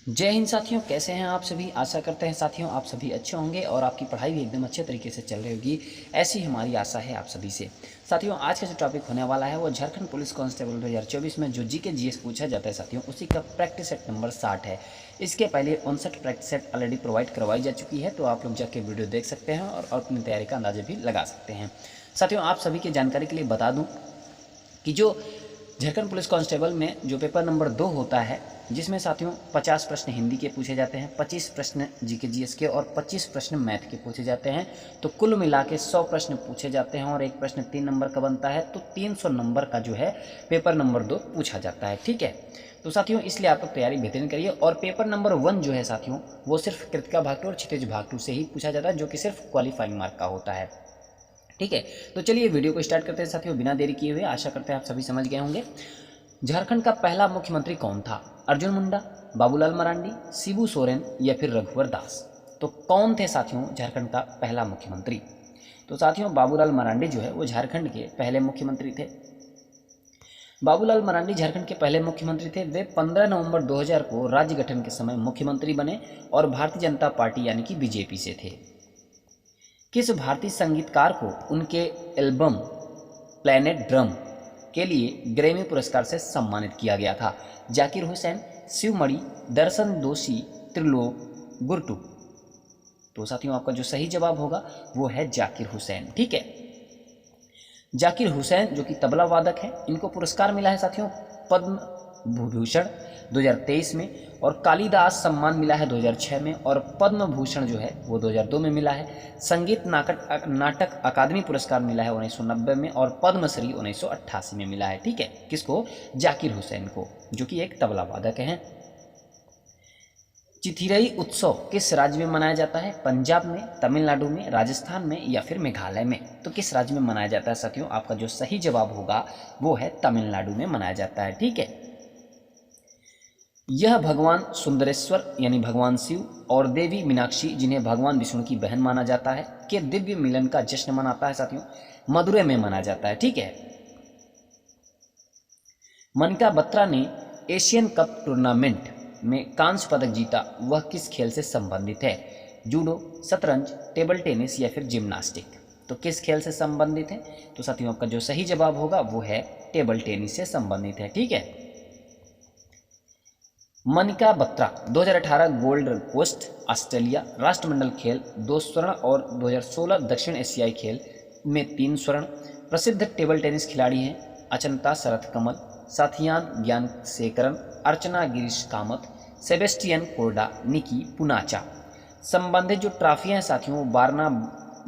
जय हिंद साथियों, कैसे हैं आप सभी। आशा करते हैं साथियों आप सभी अच्छे होंगे और आपकी पढ़ाई भी एकदम अच्छे तरीके से चल रही होगी। ऐसी हमारी आशा है आप सभी से। साथियों आज का जो टॉपिक होने वाला है वो झारखंड पुलिस कांस्टेबल 2024 में जो जीके जीएस पूछा जाता है साथियों, उसी का प्रैक्टिस सेट नंबर 60 है। इसके पहले 59 प्रैक्टिस सेट ऑलरेडी प्रोवाइड करवाई जा चुकी है, तो आप लोग जाके वीडियो देख सकते हैं और अपनी तैयारी का अंदाजा भी लगा सकते हैं। साथियों आप सभी की जानकारी के लिए बता दूँ कि जो झारखंड पुलिस कांस्टेबल में जो पेपर नंबर 2 होता है, जिसमें साथियों 50 प्रश्न हिंदी के पूछे जाते हैं, 25 प्रश्न जीके जीएस के और 25 प्रश्न मैथ के पूछे जाते हैं। तो कुल मिला के 100 प्रश्न पूछे जाते हैं और एक प्रश्न 3 नंबर का बनता है। तो 300 नंबर का जो है पेपर नंबर 2 पूछा जाता है। ठीक है, तो साथियों इसलिए आप लोग तैयारी बेहतरीन करिए। और पेपर नंबर 1 जो है साथियों, वो सिर्फ कृतिका भाग 2 और क्षितिज भाग 2 से ही पूछा जाता है, जो कि सिर्फ क्वालिफाइंग मार्क का होता है। ठीक है, तो चलिए वीडियो को स्टार्ट करते हैं साथियों, बिना देरी किए हुए। आशा करते हैं आप सभी समझ गए होंगे। झारखंड का पहला मुख्यमंत्री कौन था? अर्जुन मुंडा, बाबूलाल मरांडी, शिबू सोरेन या फिर रघुवर दास? तो कौन थे साथियों झारखंड का पहला मुख्यमंत्री? तो साथियों बाबूलाल मरांडी जो है वो झारखंड के पहले मुख्यमंत्री थे। बाबूलाल मरांडी झारखंड के पहले मुख्यमंत्री थे। वे 15 नवंबर 2000 को राज्य गठन के समय मुख्यमंत्री बने और भारतीय जनता पार्टी यानी कि बीजेपी से थे। किस भारतीय संगीतकार को उनके एल्बम प्लैनेट ड्रम के लिए ग्रैमी पुरस्कार से सम्मानित किया गया था? जाकिर हुसैन, शिवमणि, दर्शन दोषी, त्रिलोक, गुरटू? तो साथियों आपका जो सही जवाब होगा वो है जाकिर हुसैन। ठीक है, जाकिर हुसैन जो कि तबला वादक है, इनको पुरस्कार मिला है साथियों पद्म भूषण 2023 में, और कालिदास सम्मान मिला है 2006 में, और पद्म भूषण जो है वो 2002 में मिला है। संगीत नाटक अकादमी पुरस्कार मिला है 1990 में, और पद्मश्री 1988 में मिला है। ठीक है, किसको? जाकिर हुसैन को, जो कि एक तबला वादक हैं। चिथिरई उत्सव किस राज्य में मनाया जाता है? पंजाब में, तमिलनाडु में, राजस्थान में या फिर मेघालय में? तो किस राज्य में मनाया जाता है साथियों? आपका जो सही जवाब होगा वो है तमिलनाडु में मनाया जाता है। ठीक है, यह भगवान सुंदरेश्वर यानी भगवान शिव और देवी मीनाक्षी, जिन्हें भगवान विष्णु की बहन माना जाता है, के दिव्य मिलन का जश्न मनाता है साथियों मदुरै में मनाया जाता है। ठीक है, मनिका बत्रा ने एशियन कप टूर्नामेंट में कांस्य पदक जीता, वह किस खेल से संबंधित है? जूडो, शतरंज, टेबल टेनिस या फिर जिम्नास्टिक? तो किस खेल से संबंधित है? तो साथियों आपका जो सही जवाब होगा वो है टेबल टेनिस से संबंधित है। ठीक है, Manika Batra 2018 Gold Coast Australia राष्ट्रमंडल खेल 2 स्वर्ण और 2016 दक्षिण एशियाई खेल में 3 स्वर्ण। प्रसिद्ध टेबल टेनिस खिलाड़ी हैं अचंता शरथ कमल, साथियान ज्ञानशेखरन, अर्चना गिरीश कामत, सेबेस्टियन कोरडा, निकी पुनाचा। संबंधित जो ट्रॉफियां हैं साथियों वो बारना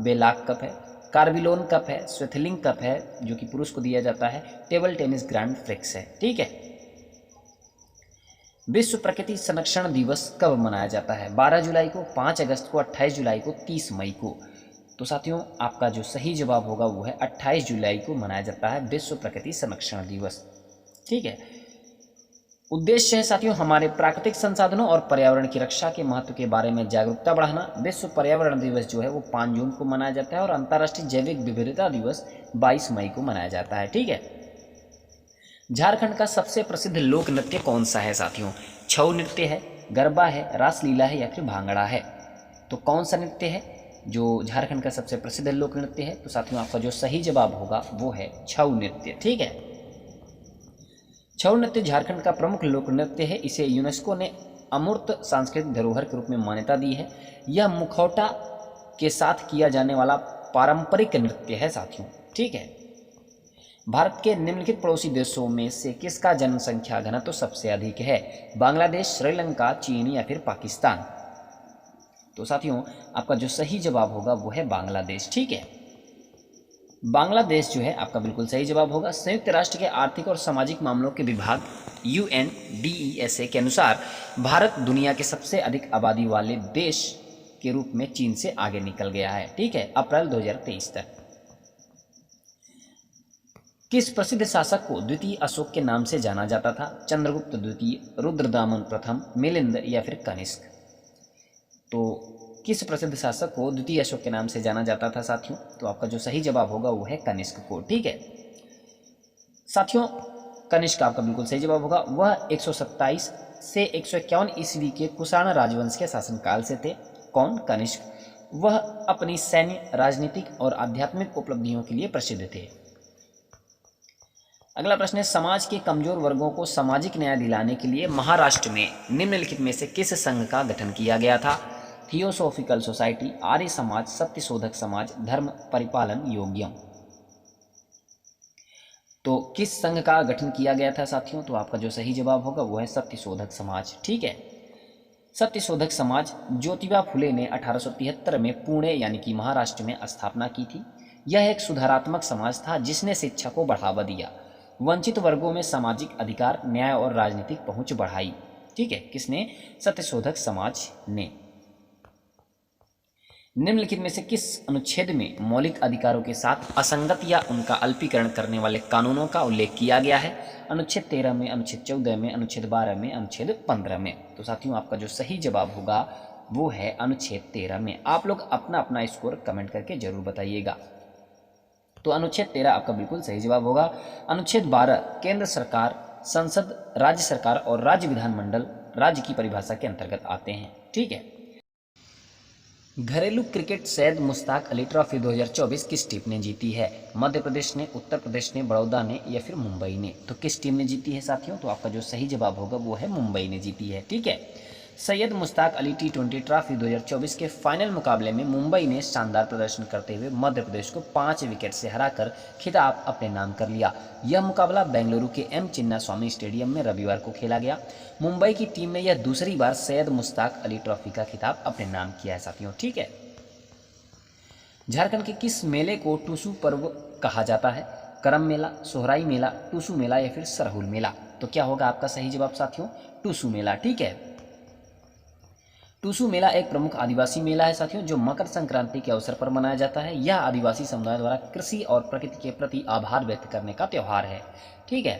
बेलाक कप है, कार्बिलोन कप है, स्वेथलिंग कप है जो कि पुरुष को दिया जाता है, टेबल टेनिस ग्रैंड फ्रिक्स है। ठीक है, विश्व प्रकृति संरक्षण दिवस कब मनाया जाता है? 12 जुलाई को, 5 अगस्त को, 28 जुलाई को, 30 मई को? तो साथियों आपका जो सही जवाब होगा वो है 28 जुलाई को मनाया जाता है विश्व प्रकृति संरक्षण दिवस। ठीक है, उद्देश्य है साथियों हमारे प्राकृतिक संसाधनों और पर्यावरण की रक्षा के महत्व के बारे में जागरूकता बढ़ाना। विश्व पर्यावरण दिवस जो है वो 5 जून को मनाया जाता है और अंतर्राष्ट्रीय जैविक विविधता दिवस 22 मई को मनाया जाता है। ठीक है, झारखंड का सबसे प्रसिद्ध लोक नृत्य कौन सा है साथियों? छऊ नृत्य है, गरबा है, रासलीला है या फिर भांगड़ा है? तो कौन सा नृत्य है जो झारखंड का सबसे प्रसिद्ध लोक नृत्य है? तो साथियों आपका जो सही जवाब होगा वो है छऊ नृत्य। ठीक है, छऊ नृत्य झारखंड का प्रमुख लोक नृत्य है। इसे यूनेस्को ने अमूर्त सांस्कृतिक धरोहर के रूप में मान्यता दी है। यह मुखौटा के साथ किया जाने वाला पारंपरिक नृत्य है साथियों। ठीक है, भारत के निम्नलिखित पड़ोसी देशों में से किसका जनसंख्या घनत्व तो सबसे अधिक है? बांग्लादेश, श्रीलंका, चीन या फिर पाकिस्तान? तो साथियों आपका जो सही जवाब होगा वो है बांग्लादेश। ठीक है, बांग्लादेश जो है आपका बिल्कुल सही जवाब होगा। संयुक्त राष्ट्र के आर्थिक और सामाजिक मामलों के विभाग UNDESA के अनुसार भारत दुनिया के सबसे अधिक आबादी वाले देश के रूप में चीन से आगे निकल गया है। ठीक है, अप्रैल 2023 तक। किस प्रसिद्ध शासक को द्वितीय अशोक के नाम से जाना जाता था? चंद्रगुप्त द्वितीय, रुद्रदामन प्रथम, मिलिंद या फिर कनिष्क? तो किस प्रसिद्ध शासक को द्वितीय अशोक के नाम से जाना जाता था साथियों? तो आपका जो सही जवाब होगा वो है कनिष्क को। ठीक है साथियों, कनिष्क आपका बिल्कुल सही जवाब होगा। वह 127 से 151 ईस्वी के कुषाण राजवंश के शासनकाल से थे। कौन? कनिष्क। वह अपनी सैन्य, राजनीतिक और आध्यात्मिक उपलब्धियों के लिए प्रसिद्ध थे। अगला प्रश्न है, समाज के कमजोर वर्गों को सामाजिक न्याय दिलाने के लिए महाराष्ट्र में निम्नलिखित में से किस संघ का गठन किया गया था? थियोसॉफिकल सोसाइटी, आर्य समाज, सत्यशोधक समाज, धर्म परिपालन योग्यम। तो किस संघ का गठन किया गया था साथियों? तो आपका जो सही जवाब होगा वो है सत्यशोधक समाज। ठीक है, सत्यशोधक समाज ज्योतिबा फुले ने 1873 में पुणे यानी कि महाराष्ट्र में स्थापना की थी। यह एक सुधारात्मक समाज था जिसने शिक्षा को बढ़ावा दिया, वंचित वर्गों में सामाजिक अधिकार, न्याय और राजनीतिक पहुंच बढ़ाई। ठीक है, किसने? सत्यशोधक समाज ने। निम्नलिखित में से किस अनुच्छेद में मौलिक अधिकारों के साथ असंगत या उनका अल्पीकरण करने वाले कानूनों का उल्लेख किया गया है? अनुच्छेद 13 में, अनुच्छेद 14 में, अनुच्छेद 12 में, अनुच्छेद 15 में। तो साथियों आपका जो सही जवाब होगा वो है अनुच्छेद 13 में। आप लोग अपना अपना स्कोर कमेंट करके जरूर बताइएगा। तो अनुच्छेद 13 आपका बिल्कुल सही जवाब होगा। अनुच्छेद 12 केंद्र सरकार, संसद, राज्य सरकार और राज्य विधानमंडल राज्य की परिभाषा के अंतर्गत आते हैं। ठीक है, घरेलू क्रिकेट सैयद मुश्ताक अली ट्रॉफी 2024 किस टीम ने जीती है? मध्य प्रदेश ने, उत्तर प्रदेश ने, बड़ौदा ने या फिर मुंबई ने? तो किस टीम ने जीती है साथियों? तो आपका जो सही जवाब होगा वो है मुंबई ने जीती है। ठीक है, सैयद मुश्ताक अली T20 ट्रॉफी 2024 के फाइनल मुकाबले में मुंबई ने शानदार प्रदर्शन करते हुए मध्य प्रदेश को 5 विकेट से हराकर खिताब अपने नाम कर लिया। यह मुकाबला बेंगलुरु के M चिन्नास्वामी स्टेडियम में रविवार को खेला गया। मुंबई की टीम ने यह दूसरी बार सैयद मुश्ताक अली ट्रॉफी का खिताब अपने नाम किया है साथियों। ठीक है, झारखंड के किस मेले को टूसू पर्व कहा जाता है? करम मेला, सोहराई मेला, टूसू मेला या फिर सरहुल मेला? तो क्या होगा आपका सही जवाब साथियों? टूसू मेला। ठीक है, टूसू मेला एक प्रमुख आदिवासी मेला है साथियों जो मकर संक्रांति के अवसर पर मनाया जाता है। यह आदिवासी समुदाय द्वारा कृषि और प्रकृति के प्रति आभार व्यक्त करने का त्यौहार है। ठीक है,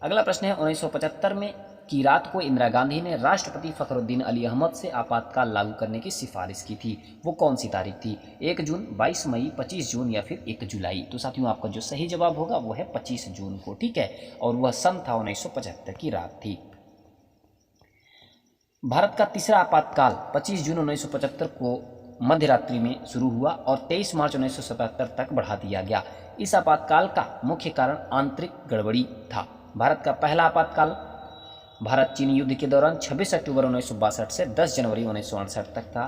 अगला प्रश्न है, 1975 में की रात को इंदिरा गांधी ने राष्ट्रपति फखरुद्दीन अली अहमद से आपातकाल लागू करने की सिफारिश की थी। वो कौन सी तारीख थी? 1 जून, 22 मई, 25 जून या फिर 1 जुलाई? तो साथियों आपका जो सही जवाब होगा वो है 25 जून को। ठीक है, और वह सन था 1975 की रात थी। भारत का तीसरा आपातकाल 25 जून 1975 को मध्यरात्रि में शुरू हुआ और 23 मार्च 1977 तक बढ़ा दिया गया। इस आपातकाल का मुख्य कारण आंतरिक गड़बड़ी था। भारत का पहला आपातकाल भारत चीन युद्ध के दौरान 26 अक्टूबर 1962 से 10 जनवरी 1968 तक था।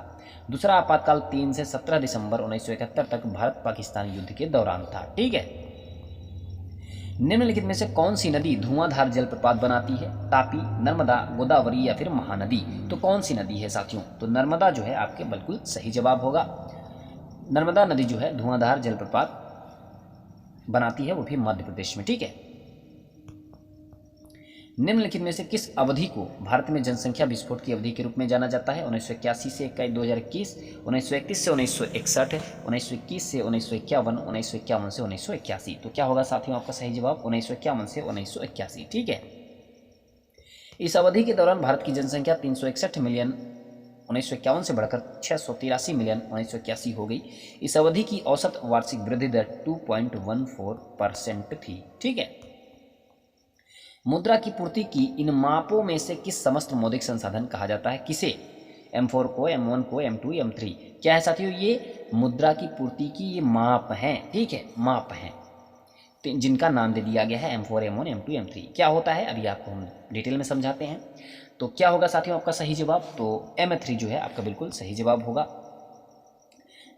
दूसरा आपातकाल 3 से 17 दिसंबर 1971 तक भारत पाकिस्तान युद्ध के दौरान था। ठीक है, निम्नलिखित में से कौन सी नदी धुआंधार जलप्रपात बनाती है? तापी, नर्मदा, गोदावरी या फिर महानदी? तो कौन सी नदी है साथियों? तो नर्मदा जो है आपके बिल्कुल सही जवाब होगा। नर्मदा नदी जो है धुआंधार जलप्रपात बनाती है, वो भी मध्य प्रदेश में। ठीक है, निम्नलिखित में से किस अवधि को भारत में जनसंख्या विस्फोट की अवधि के रूप में जाना जाता है? 1981 से 2021, 1931 से 1961, 1921 से 1951, 1951 से 1981? तो क्या होगा साथियों आपका सही जवाब? 1951 से 1981। ठीक है, इस अवधि के दौरान भारत की जनसंख्या 361 मिलियन 1951 से बढ़कर 683 मिलियन 1981 हो गई। इस अवधि की औसत वार्षिक वृद्धि दर 2.14% थी। ठीक है, मुद्रा की पूर्ति की इन मापों में से किस समस्त मौद्रिक संसाधन कहा जाता है? किसे? M4 को, M1 को, M2, M3? क्या है साथियों? ये मुद्रा की पूर्ति की ये माप हैं। ठीक है, माप हैं जिनका नाम दे दिया गया है M4, M1, M2, M3। क्या होता है अभी आपको हम डिटेल में समझाते हैं। तो क्या होगा साथियों आपका सही जवाब? तो M3 जो है आपका बिल्कुल सही जवाब होगा।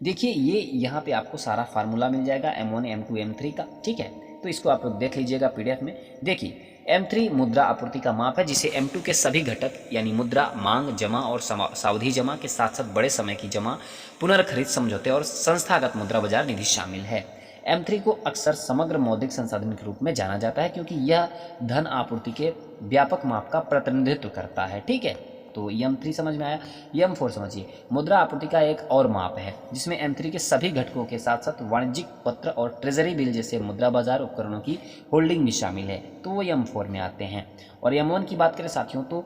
देखिए ये यहाँ पे आपको सारा फार्मूला मिल जाएगा M1, M2, M3 का। ठीक है, तो इसको आप लोग देख लीजिएगा PDF में। देखिए M3 मुद्रा आपूर्ति का माप है जिसे M2 के सभी घटक यानी मुद्रा, मांग, जमा और सावधि जमा के साथ साथ बड़े समय की जमा, पुनर्खरीद समझौते और संस्थागत मुद्रा बाजार निधि शामिल है। M3 को अक्सर समग्र मौद्रिक संसाधन के रूप में जाना जाता है क्योंकि यह धन आपूर्ति के व्यापक माप का प्रतिनिधित्व करता है। ठीक है, तो M3 समझ में आया। M4 समझिए, मुद्रा आपूर्ति का एक और माप है जिसमें M3 के सभी घटकों के साथ साथ वाणिज्यिक पत्र और ट्रेजरी बिल जैसे मुद्रा बाजार उपकरणों की होल्डिंग भी शामिल है, तो वो M4 में आते हैं। और M1 की बात करें साथियों तो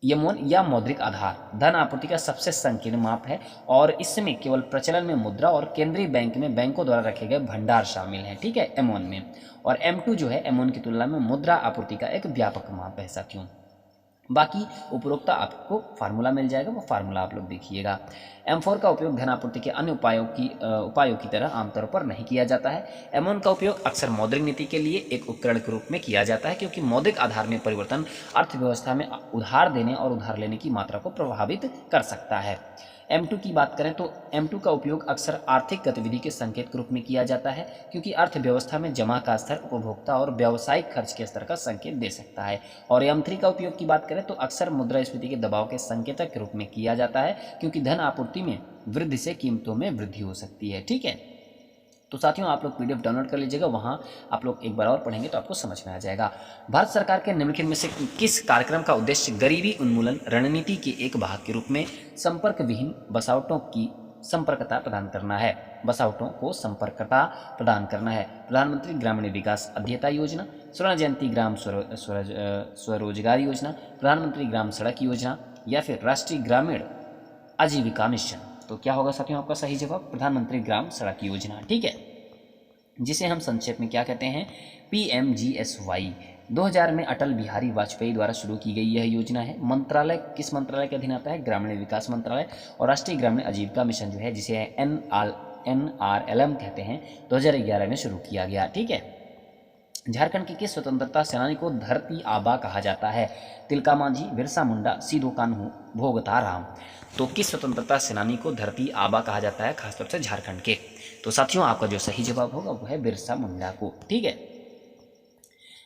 M1 या मौद्रिक आधार धन आपूर्ति का सबसे संकीर्ण माप है और इसमें केवल प्रचलन में मुद्रा और केंद्रीय बैंक में बैंकों द्वारा रखे गए भंडार शामिल हैं। ठीक है, M1 में। और M2 जो है M1 की तुलना में मुद्रा आपूर्ति का एक व्यापक माप है साथियों। बाकी उपरोक्त आपको फार्मूला मिल जाएगा, वो फार्मूला आप लोग देखिएगा। M4 का उपयोग धन आपूर्ति के अन्य उपायों की तरह आमतौर पर नहीं किया जाता है। M1 का उपयोग अक्सर मौद्रिक नीति के लिए एक उपकरण के रूप में किया जाता है, क्योंकि मौद्रिक आधार में परिवर्तन अर्थव्यवस्था में उधार देने और उधार लेने की मात्रा को प्रभावित कर सकता है। M2 की बात करें तो M2 का उपयोग अक्सर आर्थिक गतिविधि के संकेत के रूप में किया जाता है, क्योंकि अर्थव्यवस्था में जमा का स्तर उपभोक्ता और व्यावसायिक खर्च के स्तर का संकेत दे सकता है। और M3 का उपयोग की बात करें तो अक्सर मुद्रास्फीति के दबाव के संकेतक के रूप में किया जाता है, क्योंकि धन आपूर्ति में वृद्धि से कीमतों में वृद्धि हो सकती है। ठीक है, तो साथियों आप लोग PDF डाउनलोड कर लीजिएगा, वहाँ आप लोग एक बार और पढ़ेंगे तो आपको समझ में आ जाएगा। भारत सरकार के निम्नलिखित में से किस कार्यक्रम का उद्देश्य गरीबी उन्मूलन रणनीति के एक भाग के रूप में संपर्क विहीन बसावटों की संपर्कता प्रदान करना है? बसावटों को संपर्कता प्रदान करना है। प्रधानमंत्री ग्रामीण विकास अध्ययता योजना, स्वर्ण जयंती ग्राम स्वरोजगार योजना, प्रधानमंत्री ग्राम सड़क योजना, या फिर राष्ट्रीय ग्रामीण आजीविका मिशन? तो क्या होगा साथियों आपका सही जवाब? प्रधानमंत्री ग्राम सड़क योजना। ठीक है, जिसे हम संक्षेप में क्या कहते हैं? PMGSY। 2000 में अटल बिहारी वाजपेयी द्वारा शुरू की गई यह योजना है। मंत्रालय किस मंत्रालय के अधीन आता है? ग्रामीण विकास मंत्रालय। और राष्ट्रीय ग्रामीण आजीविका मिशन जो है, जिसे NRLM कहते हैं, 2011 में शुरू किया गया। ठीक है, झारखंड के किस स्वतंत्रता सेनानी को धरती आबा कहा जाता है? तिलका मांझी, बिरसा मुंडा, सिदो कान्हू, भोगता राम? तो किस स्वतंत्रता सेनानी को धरती आबा कहा जाता है, खासतौर से झारखंड के? तो साथियों आपका जो सही जवाब होगा वो है बिरसा मुंडा को। ठीक है,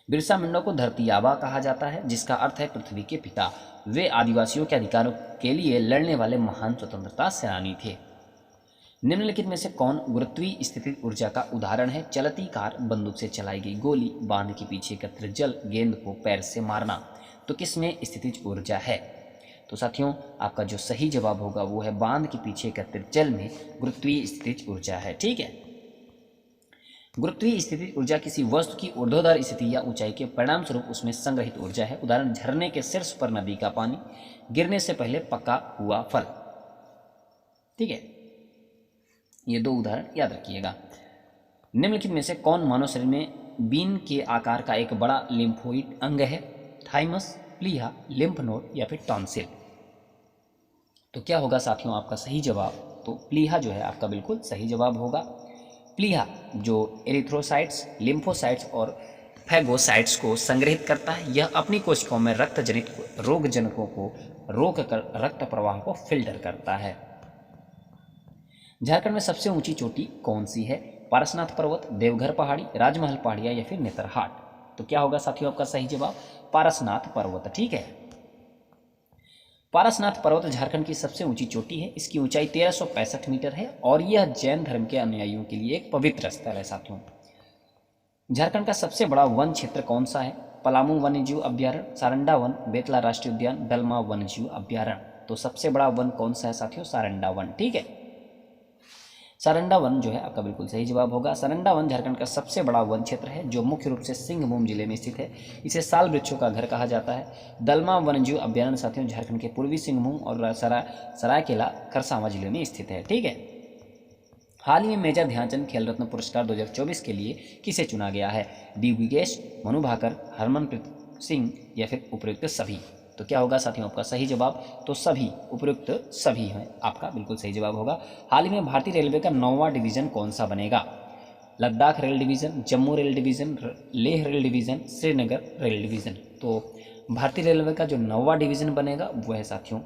बिरसा मुंडा को धरती आबा कहा जाता है, जिसका अर्थ है पृथ्वी के पिता। वे आदिवासियों के अधिकारों के लिए लड़ने वाले महान स्वतंत्रता सेनानी थे। निम्नलिखित में से कौन गुरुत्वीय स्थितिज ऊर्जा का उदाहरण है? चलती कार, बंदूक से चलाई गई गोली, बांध के पीछे एकत्रित जल, गेंद को पैर से मारना? तो किसमें स्थितिज ऊर्जा है? तो साथियों आपका जो सही जवाब होगा वो है बांध के पीछे एकत्रित जल में गुरुत्वीय स्थितिज ऊर्जा है। ठीक है, गुरुत्वीय स्थितिज ऊर्जा किसी वस्तु की ऊर्ध्वाधर स्थिति या ऊंचाई के परिणाम स्वरूप उसमें संग्रहित ऊर्जा है। उदाहरण, झरने के शीर्ष पर नदी का पानी, गिरने से पहले पका हुआ फल। ठीक है, ये दो उदाहरण याद रखिएगा। निम्नलिखित में से कौन मानव शरीर में बीन के आकार का एक बड़ा लिम्फोइड अंग है? थाइमस, प्लीहा, लिम्फ नोड, या फिर टॉन्सिल? तो क्या होगा साथियों आपका सही जवाब? तो प्लीहा जो है आपका बिल्कुल सही जवाब होगा। प्लीहा जो एरिथ्रोसाइट्स, लिम्फोसाइट्स और फैगोसाइट्स को संग्रहित करता है, यह अपनी कोशिकाओं में रक्त जनित रोगजनकों को रोककर रक्त प्रवाह को फिल्टर करता है। झारखंड में सबसे ऊंची चोटी कौन सी है? पारसनाथ पर्वत, देवघर पहाड़ी, राजमहल पहाड़िया, या फिर नेतरहाट? तो क्या होगा साथियों आपका सही जवाब? पारसनाथ पर्वत। ठीक है, पारसनाथ पर्वत झारखंड की सबसे ऊंची चोटी है। इसकी ऊंचाई 1365 मीटर है और यह जैन धर्म के अनुयायियों के लिए एक पवित्र स्थल है। साथियों, झारखंड का सबसे बड़ा वन क्षेत्र कौन सा है? पलामू वन्यजीव अभ्यारण्य, सारंडा वन, बेतला राष्ट्रीय उद्यान, दलमा वन्यजीव अभ्यारण्य? तो सबसे बड़ा वन कौन सा है साथियों? सारंडा वन। ठीक है, सारंडा वन जो है आपका बिल्कुल सही जवाब होगा। सारंडा वन झारखंड का सबसे बड़ा वन क्षेत्र है, जो मुख्य रूप से सिंहभूम जिले में स्थित है। इसे साल वृक्षों का घर कहा जाता है। दलमा वन्यजीव अभ्यारण्य साथियों झारखंड के पूर्वी सिंहभूम और सरायकेला खरसावां जिले में स्थित है। ठीक है, हाल ही में मेजर ध्यानचंद खेल रत्न पुरस्कार 2024 के लिए किसे चुना गया है? डी विगेश, मनु भाकर, हरमनप्रीत सिंह, या फिर उपयुक्त सभी? तो क्या होगा साथियों आपका सही जवाब? तो सभी, उपयुक्त सभी है आपका बिल्कुल सही जवाब होगा। हाल ही में भारतीय रेलवे का 9वां डिवीजन कौन सा बनेगा? Ladakh rail division, Jammu rail division, Leh rail division, Srinagar rail division? तो भारतीय रेलवे का जो 9वां डिवीजन बनेगा वो है साथियों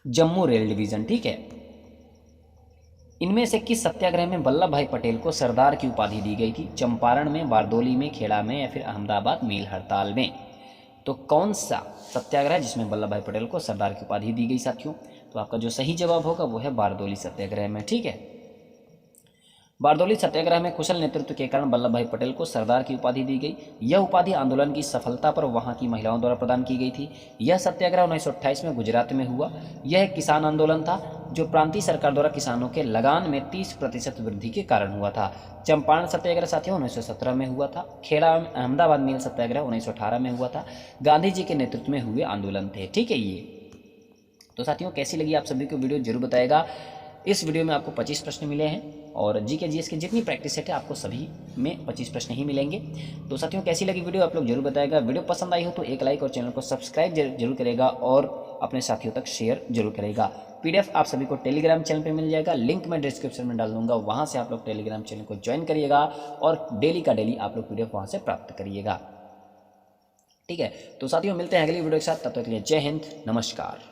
जम्मू रेल डिवीजन। ठीक है, इनमें से किस सत्याग्रह में वल्लभ भाई पटेल को सरदार की उपाधि दी गई थी? चंपारण में, बारदोली में, खेड़ा में, या फिर अहमदाबाद मील हड़ताल में? तो कौन सा सत्याग्रह जिसमें वल्लभ भाई पटेल को सरदार की उपाधि दी गई साथियों? तो आपका जो सही जवाब होगा वो है बारदोली सत्याग्रह में। ठीक है, बारदोली सत्याग्रह में कुशल नेतृत्व के कारण वल्लभ भाई पटेल को सरदार की उपाधि दी गई। यह उपाधि आंदोलन की सफलता पर वहां की महिलाओं द्वारा प्रदान की गई थी। यह सत्याग्रह 1928 में गुजरात में हुआ। यह एक किसान आंदोलन था जो प्रांतीय सरकार द्वारा किसानों के लगान में 30% वृद्धि के कारण हुआ था। चंपारण सत्याग्रह साथियों 1917 में हुआ था। खेड़ा अहमदाबाद मील सत्याग्रह 1918 में हुआ था। गांधी जी के नेतृत्व में हुए आंदोलन थे। ठीक है, ये तो साथियों कैसी लगी आप सभी को वीडियो जरूर बताएगा। इस वीडियो में आपको 25 प्रश्न मिले हैं और जीके जीएस की जितनी प्रैक्टिस सेट है आपको सभी में 25 प्रश्न ही मिलेंगे। तो साथियों कैसी लगी वीडियो आप लोग जरूर बताएगा। वीडियो पसंद आई हो तो एक लाइक और चैनल को सब्सक्राइब जरूर करेगा और अपने साथियों तक शेयर जरूर करेगा। पीडीएफ आप सभी को टेलीग्राम चैनल पे मिल जाएगा, लिंक मैं डिस्क्रिप्शन में डाल दूंगा, वहाँ से आप लोग टेलीग्राम चैनल को ज्वाइन करिएगा और डेली का डेली आप लोग पीडीएफ वहाँ से प्राप्त करिएगा। ठीक है, तो साथियों मिलते हैं अगली वीडियो के साथ, तब तक के लिए जय हिंद, नमस्कार।